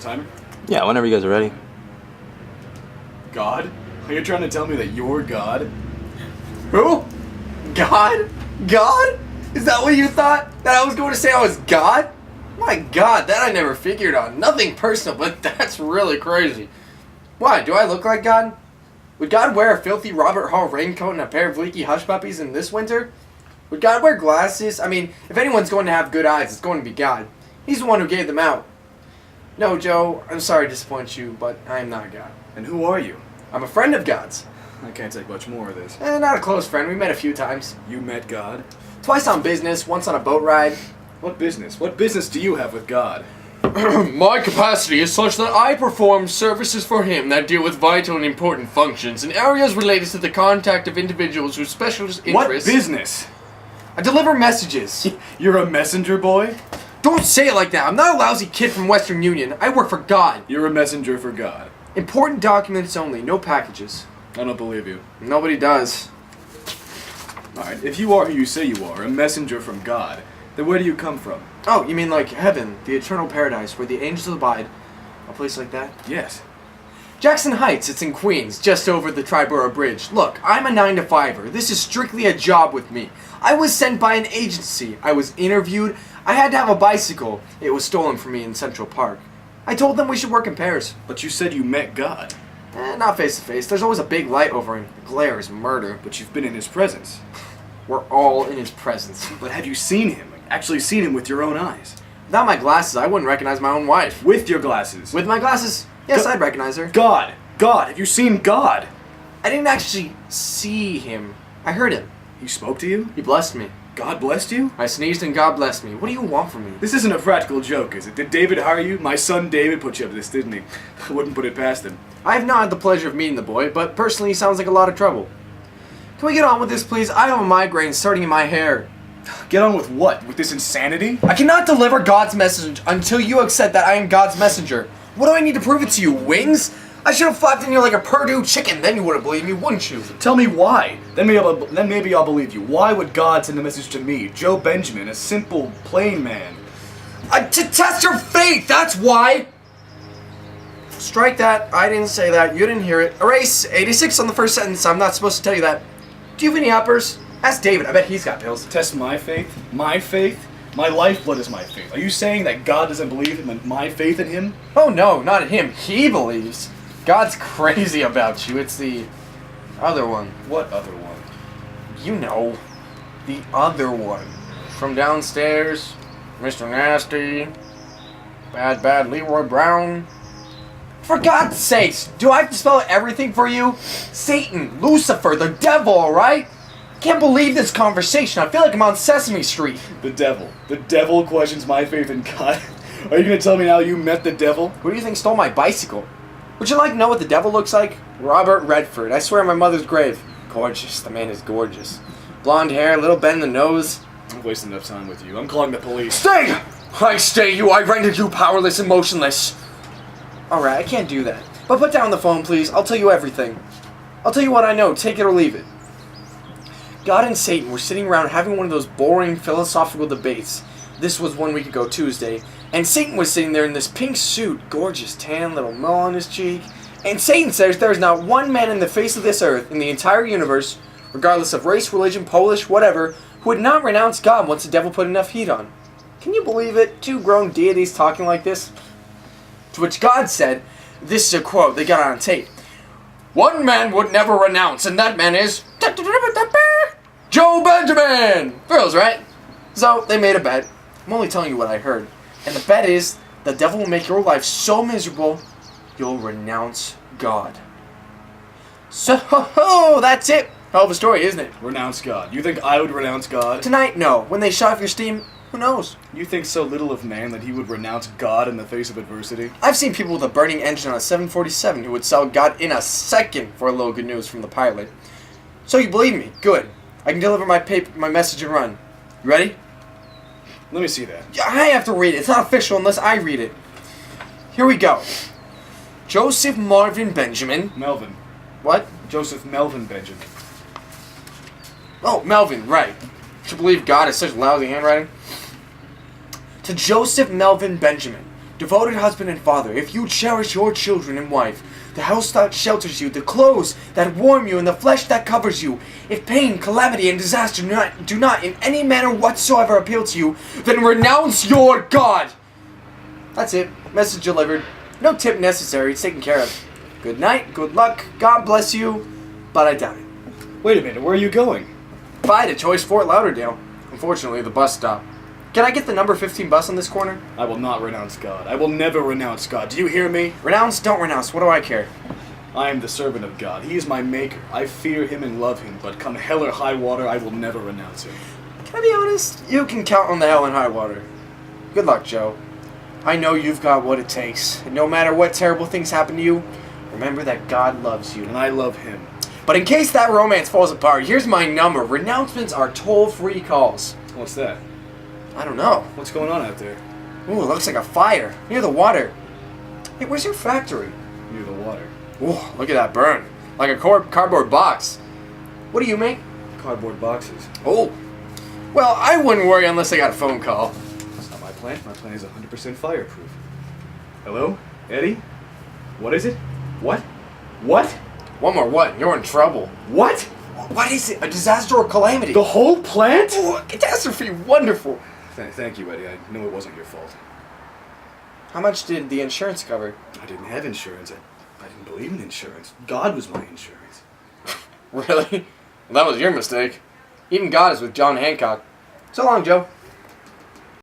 timer? Yeah, whenever you guys are ready. God? Are you trying to tell me that you're God? Who? God? God? Is that what you thought? That I was going to say I was God? My God, that I never figured on. Nothing personal, but that's really crazy. Why, do I look like God? Would God wear a filthy Robert Hall raincoat and a pair of leaky hush puppies in this winter? Would God wear glasses? I mean, if anyone's going to have good eyes, it's going to be God. He's the one who gave them out. No, Joe, I'm sorry to disappoint you, but I am not God. And who are you? I'm a friend of God's. I can't take much more of this. Not a close friend. We met a few times. You met God? Twice on business, once on a boat ride. What business? What business do you have with God? My capacity is such that I perform services for him that deal with vital and important functions in areas related to the contact of individuals whose specialist What interests. business? I deliver messages. You're a messenger boy? Don't say it like that. I'm not a lousy kid from Western Union. I work for God. You're a messenger for God. Important documents only, no packages. I don't believe you. Nobody does. Alright, if you are who you say you are, a messenger from God, then where do you come from? Oh, you mean like heaven, the eternal paradise where the angels abide? A place like that? Yes. Jackson Heights, it's in Queens, just over the Triborough Bridge. Look, I'm a 9-to-5er. This is strictly a job with me. I was sent by an agency. I was interviewed. I had to have a bicycle. It was stolen from me in Central Park. I told them we should work in pairs. But you said you met God. Not face to face. There's always a big light over him. The glare is murder. But you've been in his presence. We're all in his presence. But have you seen him? Actually seen him with your own eyes? Without my glasses, I wouldn't recognize my own wife. With your glasses? With my glasses, yes, I'd recognize her. God! God! Have you seen God? I didn't actually see him. I heard him. He spoke to you? He blessed me. God blessed you? I sneezed and God blessed me. What do you want from me? This isn't a practical joke, is it? Did David hire you? My son David put you up to this, didn't he? I wouldn't put it past him. I have not had the pleasure of meeting the boy, but personally he sounds like a lot of trouble. Can we get on with this, please? I have a migraine starting in my hair. Get on with what? With this insanity? I cannot deliver God's message until you accept that I am God's messenger. What do I need to prove it to you? Wings? I should have flapped in here like a Purdue chicken, then you would have believed me, wouldn't you? Tell me why. Then maybe I'll believe you. Why would God send a message to me, Joe Benjamin, a simple, plain man? To test your faith, that's why! Strike that. I didn't say that. You didn't hear it. Erase 86 on the first sentence. I'm not supposed to tell you that. Do you have any uppers? Ask David. I bet he's got pills. Test my faith? My faith? My lifeblood is my faith. Are you saying that God doesn't believe in my faith in him? Oh no, not in him. He believes. God's crazy about you. It's the other one. What other one? You know. The other one. From downstairs. Mr. Nasty. Bad Leroy Brown. For God's sakes, do I have to spell everything for you? Satan, Lucifer, the devil, alright? Can't believe this conversation. I feel like I'm on Sesame Street. The devil. The devil questions my faith in God. Are you going to tell me now you met the devil? Who do you think stole my bicycle? Would you like to know what the devil looks like? Robert Redford. I swear on my mother's grave. Gorgeous. The man is gorgeous. Blonde hair, little bend in the nose. I'm wasting enough time with you. I'm calling the police. Stay! I stay you. I rendered you powerless and motionless. Alright, I can't do that. But put down the phone, please. I'll tell you everything. I'll tell you what I know. Take it or leave it. God and Satan were sitting around having one of those boring philosophical debates. This was 1 week ago, Tuesday. And Satan was sitting there in this pink suit, gorgeous tan, little mole on his cheek. And Satan says there's not one man in the face of this earth, in the entire universe, regardless of race, religion, Polish, whatever, who would not renounce God once the devil put enough heat on. Can you believe it? Two grown deities talking like this? To which God said, this is a quote, they got it on tape. One man would never renounce, and that man is Joe Benjamin! Girls, right? So, they made a bet. I'm only telling you what I heard. And the bet is, the devil will make your life so miserable, you'll renounce God. So, that's it. Hell of a story, isn't it? Renounce God. You think I would renounce God? Tonight, no. When they shut off your steam, who knows? You think so little of man that he would renounce God in the face of adversity? I've seen people with a burning engine on a 747 who would sell God in a second for a little good news from the pilot. So you believe me? Good. I can deliver my message and run. You ready? Let me see that. I have to read it. It's not official unless I read it. Here we go. Joseph Marvin Benjamin. Melvin. What? Joseph Melvin Benjamin. Oh, Melvin, right. To believe God is such lousy handwriting. To Joseph Melvin Benjamin, devoted husband and father, if you cherish your children and wife, the house that shelters you, the clothes that warm you, and the flesh that covers you, if pain, calamity, and disaster do not in any manner whatsoever appeal to you, then renounce your God. That's it. Message delivered. No tip necessary. It's taken care of. Good night. Good luck. God bless you. But I doubt it. Wait a minute, where are you going? If I had a choice, Fort Lauderdale. Unfortunately, the bus stop. Can I get the number 15 bus on this corner? I will not renounce God. I will never renounce God. Do you hear me? Renounce, don't renounce. What do I care? I am the servant of God. He is my maker. I fear him and love him, but come hell or high water, I will never renounce him. Can I be honest? You can count on the hell and high water. Good luck, Joe. I know you've got what it takes. And no matter what terrible things happen to you, remember that God loves you. And I love him. But in case that romance falls apart, here's my number. Renouncements are toll-free calls. What's that? I don't know. What's going on out there? Ooh, it looks like a fire. Near the water. Hey, where's your factory? Near the water. Ooh, look at that burn. Like a cardboard box. What do you make? Cardboard boxes. Oh. Well, I wouldn't worry unless I got a phone call. That's not my plant. My plant is 100% fireproof. Hello? Eddie? What is it? What? What? One more what? You're in trouble. What? What is it? A disaster or calamity? The whole plant? Ooh, a catastrophe. Wonderful. Thank you, Eddie. I know it wasn't your fault. How much did the insurance cover? I didn't have insurance. I didn't believe in insurance. God was my insurance. Really? Well, that was your mistake. Even God is with John Hancock. So long, Joe.